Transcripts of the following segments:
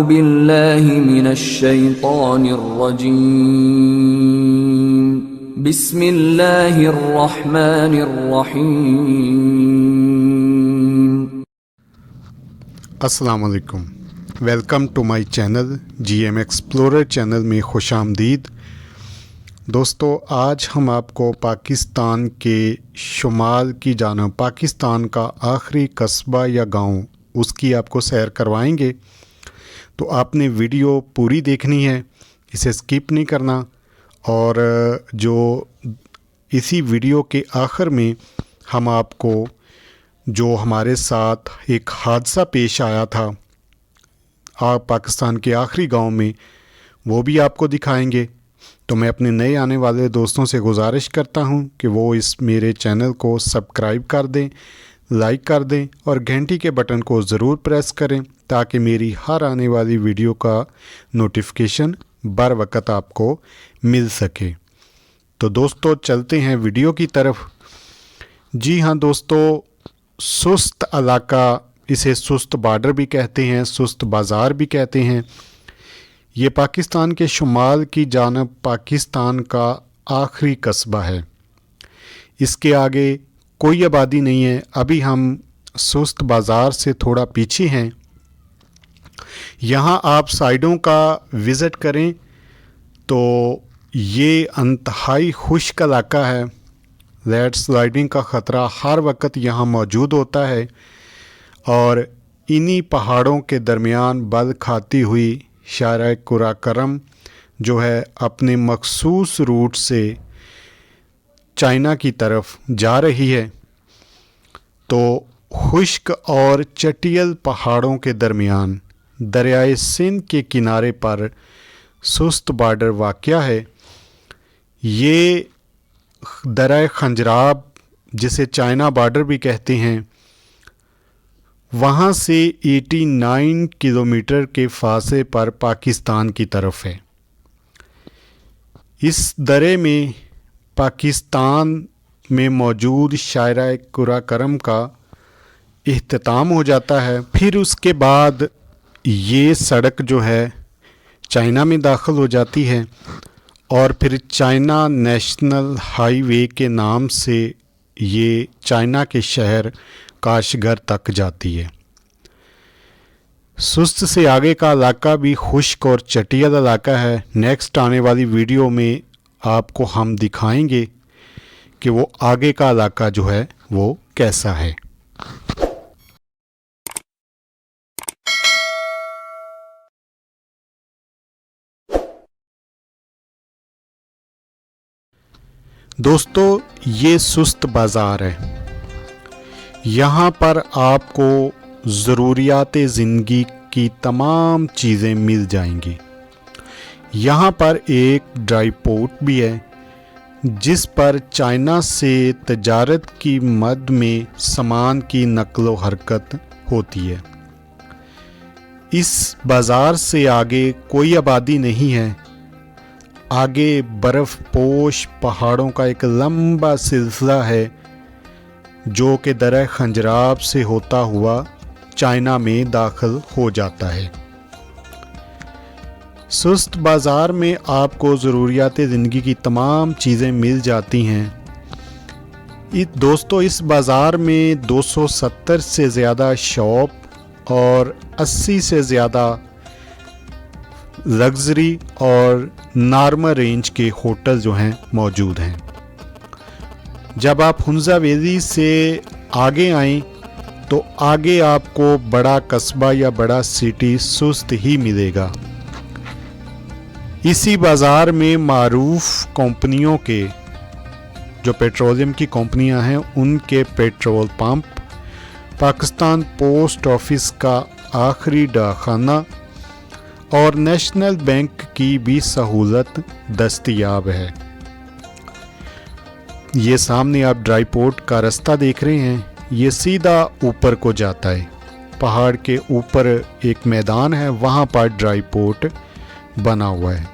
بالله من الشيطان الرجيم بسم الله الرحمن الرحیم۔ السلام علیکم، welcome to my channel G M explorer channel میں خوش آمدید۔ دوستو، آج ہم آپ کو پاکستان کے شمال کی جانب پاکستان کا آخری قصبہ یا گاؤں اس کی آپ کو سیر کروائیں گے، تو آپ نے ویڈیو پوری دیکھنی ہے، اسے اسکپ نہیں کرنا۔ اور جو اسی ویڈیو کے آخر میں ہم آپ کو جو ہمارے ساتھ ایک حادثہ پیش آیا تھا پاکستان کے آخری گاؤں میں، وہ بھی آپ کو دکھائیں گے۔ تو میں اپنے نئے آنے والے دوستوں سے گزارش کرتا ہوں کہ وہ اس میرے چینل کو سبسکرائب کر دیں، لائک کر دیں اور گھنٹی کے بٹن کو ضرور پریس کریں تاکہ میری ہر آنے والی ویڈیو کا نوٹیفیکیشن بر وقت آپ کو مل سکے۔ تو دوستو چلتے ہیں ویڈیو کی طرف۔ جی ہاں دوستو، سست علاقہ، اسے سست بارڈر بھی کہتے ہیں، سست بازار بھی کہتے ہیں۔ یہ پاکستان کے شمال کی جانب پاکستان کا آخری قصبہ ہے، اس کے آگے کوئی آبادی نہیں ہے۔ ابھی ہم سست بازار سے تھوڑا پیچھے ہیں۔ یہاں آپ سائڈوں کا وزٹ کریں تو یہ انتہائی خشک علاقہ ہے۔ لینڈ سلائڈنگ کا خطرہ ہر وقت یہاں موجود ہوتا ہے، اور انہی پہاڑوں کے درمیان بل کھاتی ہوئی شاہراہ قراقرم جو ہے اپنے مخصوص روٹ سے چائنا کی طرف جا رہی ہے۔ تو خشک اور چٹیل پہاڑوں کے درمیان دریائے سندھ کے کنارے پر سست بارڈر واقع ہے۔ یہ درہ خنجراب، جسے چائنا بارڈر بھی کہتے ہیں، وہاں سے 89 کلومیٹر کے فاصلے پر پاکستان کی طرف ہے۔ اس درے میں پاکستان میں موجود شاہراہ قراقرم کا اختتام ہو جاتا ہے۔ پھر اس کے بعد یہ سڑک جو ہے چائنا میں داخل ہو جاتی ہے، اور پھر چائنا نیشنل ہائی وے کے نام سے یہ چائنا کے شہر کاشغر تک جاتی ہے۔ سست سے آگے کا علاقہ بھی خشک اور چٹیل علاقہ ہے۔ نیکسٹ آنے والی ویڈیو میں آپ کو ہم دکھائیں گے کہ وہ آگے کا علاقہ جو ہے وہ کیسا ہے۔ دوستو، یہ سست بازار ہے۔ یہاں پر آپ کو ضروریات زندگی کی تمام چیزیں مل جائیں گی۔ یہاں پر ایک ڈرائی پورٹ بھی ہے جس پر چائنا سے تجارت کی مد میں سامان کی نقل و حرکت ہوتی ہے۔ اس بازار سے آگے کوئی آبادی نہیں ہے۔ آگے برف پوش پہاڑوں کا ایک لمبا سلسلہ ہے جو کہ درہ خنجراب سے ہوتا ہوا چائنا میں داخل ہو جاتا ہے۔ سست بازار میں آپ کو ضروریات زندگی کی تمام چیزیں مل جاتی ہیں۔ دوستو، اس بازار میں 270 سے زیادہ شاپ اور 80 سے زیادہ لگژری اور نارمل رینج کے ہوٹل جو ہیں موجود ہیں۔ جب آپ ہنزا ویلی سے آگے آئیں تو آگے آپ کو بڑا قصبہ یا بڑا سٹی سست ہی ملے گا۔ اسی بازار میں معروف کمپنیوں کے، جو پیٹرولیم کی کمپنیاں ہیں، ان کے petrol pump, Pakistan post office کا آخری ڈاکخانہ اور نیشنل بینک کی بھی سہولت دستیاب ہے۔ یہ سامنے آپ ڈرائی پورٹ کا رستہ دیکھ رہے ہیں، یہ سیدھا اوپر کو جاتا ہے۔ پہاڑ کے اوپر ایک میدان ہے، وہاں پر ڈرائی پورٹ بنا ہوا ہے،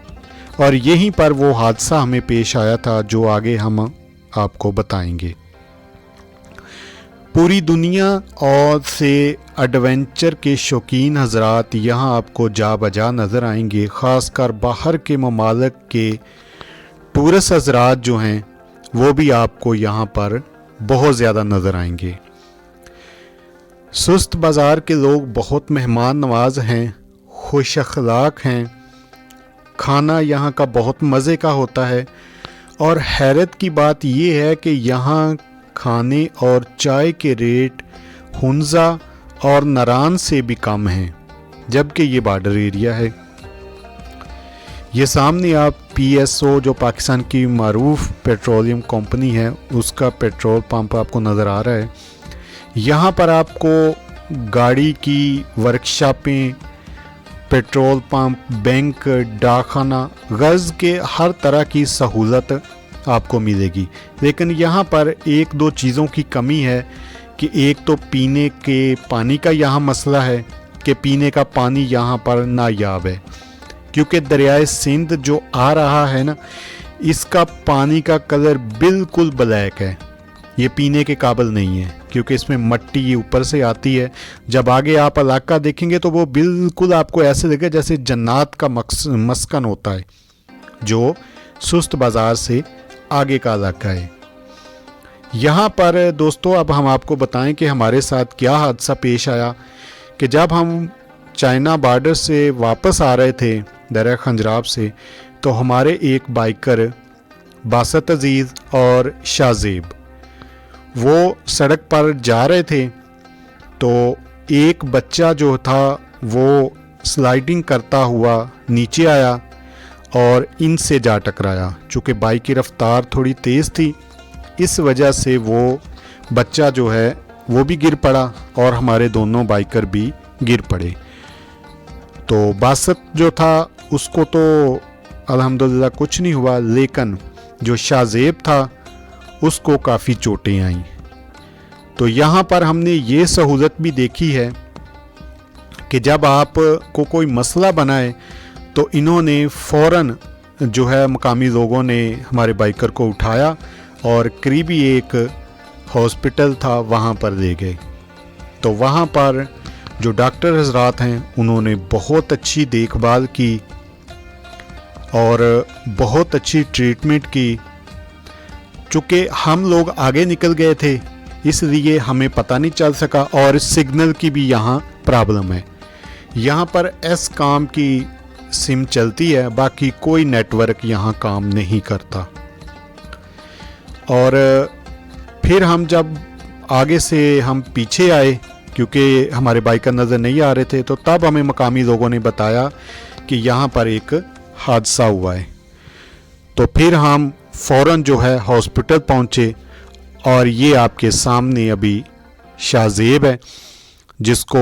اور یہیں پر وہ حادثہ ہمیں پیش آیا تھا جو آگے ہم آپ کو بتائیں گے۔ पूरी दुनिया और से एडवेंचर के शौकीन हजरात यहाँ आपको जा बजा नज़र आएंगे। ख़ासकर बाहर के ममालिक के टूरिस्ट हजरात जो हैं वो भी आपको यहाँ पर बहुत ज़्यादा नज़र आएंगे। सुस्त बाज़ार के लोग बहुत मेहमान नवाज हैं, खुश अखलाक हैं। खाना यहाँ का बहुत मज़े का होता है और हैरत की बात यह है कि यहाँ खाने और चाय के रेट हुंजा और नरान से भी कम हैं, जबकि ये बॉर्डर एरिया है। ये सामने आप PSO जो पाकिस्तान की मारूफ पेट्रोलियम कंपनी है उसका पेट्रोल पंप आपको नज़र आ रहा है। यहाँ पर आपको गाड़ी की वर्कशॉपें, पेट्रोल पंप, बैंक, डाकखाना, गर्ज के हर तरह की सहूलत आपको मिलेगी। लेकिन यहाँ पर एक दो चीज़ों की कमी है कि एक तो पीने के पानी का यहाँ मसला है कि पीने का पानी यहाँ पर नायाब है, क्योंकि दरियाए सिंध जो आ रहा है ना, इसका पानी का कलर बिल्कुल ब्लैक है। ये पीने के काबिल नहीं है क्योंकि इसमें मट्टी ऊपर से आती है। जब आगे आप इलाका देखेंगे तो वो बिल्कुल आपको ऐसे लगेगा जैसे जन्नत का मस्कन होता है, जो सुस्त बाज़ार से आगे का इलाका है। यहाँ पर दोस्तों अब हम आपको बताएं कि हमारे साथ क्या हादसा पेश आया कि जब हम चाइना बॉर्डर से वापस आ रहे थे दरिया खंजराब से, तो हमारे एक बाइकर बासत अजीज़ और शाहजेब वो सड़क पर जा रहे थे, तो एक बच्चा जो था वो स्लाइडिंग करता हुआ नीचे आया और इनसे जा टकराया। चूँकि बाइक की रफ्तार थोड़ी तेज़ थी, इस वजह से वो बच्चा जो है वो भी गिर पड़ा और हमारे दोनों बाइकर भी गिर पड़े। तो बासत जो था उसको तो अल्हम्दुलिल्लाह कुछ नहीं हुआ, लेकिन जो शाहजेब था उसको काफ़ी चोटें आईं। तो यहाँ पर हमने ये सहूलत भी देखी है कि जब आप को कोई मसला बनाए तो इन्होंने फ़ौरन जो है मकामी लोगों ने हमारे बाइकर को उठाया और करीबी एक हॉस्पिटल था वहाँ पर ले गए। तो वहाँ पर जो डॉक्टर हजरात हैं उन्होंने बहुत अच्छी देखभाल की और बहुत अच्छी ट्रीटमेंट की। चूँकि हम लोग आगे निकल गए थे इसलिए हमें पता नहीं चल सका, और सिग्नल की भी यहाँ प्रॉब्लम है। यहाँ पर एसकॉम की सिम चलती है, बाकी कोई नेटवर्क यहाँ काम नहीं करता। और फिर हम जब आगे से हम पीछे आए क्योंकि हमारे बाइकर नज़र नहीं आ रहे थे, तो तब हमें मकामी लोगों ने बताया कि यहाँ पर एक हादसा हुआ है। तो फिर हम फ़ौरन जो है हॉस्पिटल पहुँचे और ये आपके सामने अभी शाहजेब है जिसको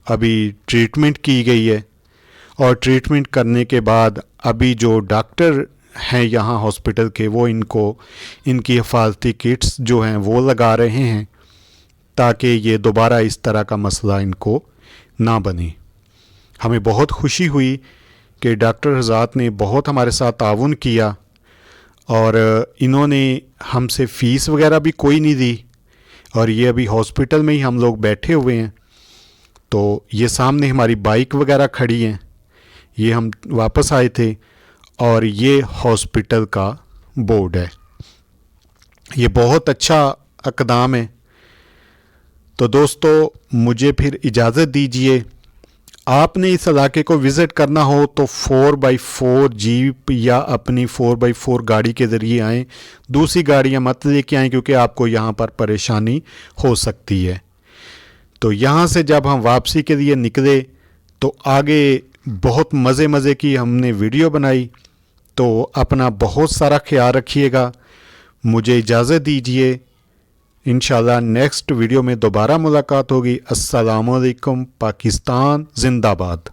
अभी ट्रीटमेंट की गई है, और ट्रीटमेंट करने के बाद अभी जो डॉक्टर हैं यहाँ हॉस्पिटल के वो इनको इनकी हिफाजती किट्स जो हैं वो लगा रहे हैं ताकि ये दोबारा इस तरह का मसला इनको ना बने। हमें बहुत खुशी हुई कि डॉक्टर हज़रात ने बहुत हमारे साथ ताउन किया और इन्होंने हमसे फ़ीस वगैरह भी कोई नहीं दी, और ये अभी हॉस्पिटल में ही हम लोग बैठे हुए हैं। तो ये सामने हमारी बाइक वगैरह खड़ी हैं, ये हम वापस आए थे, और ये हॉस्पिटल का बोर्ड है। ये बहुत अच्छा इक़दाम है। तो दोस्तों मुझे फिर इजाज़त दीजिए। आपने इस इलाके को विज़िट करना हो तो 4x4 जीप या अपनी 4x4 गाड़ी के ज़रिए आएँ। दूसरी गाड़ियाँ मत लेके आएँ क्योंकि आपको यहाँ पर परेशानी हो सकती है। तो यहाँ से जब हम वापसी के लिए निकले तो आगे बहुत मज़े की हमने वीडियो बनाई। तो अपना बहुत सारा ख्याल रखिएगा। मुझे इजाज़त दीजिए। इंशाल्लाह नेक्स्ट वीडियो में दोबारा मुलाकात होगी। अस्सलामु अलैकुम। पाकिस्तान जिंदाबाद।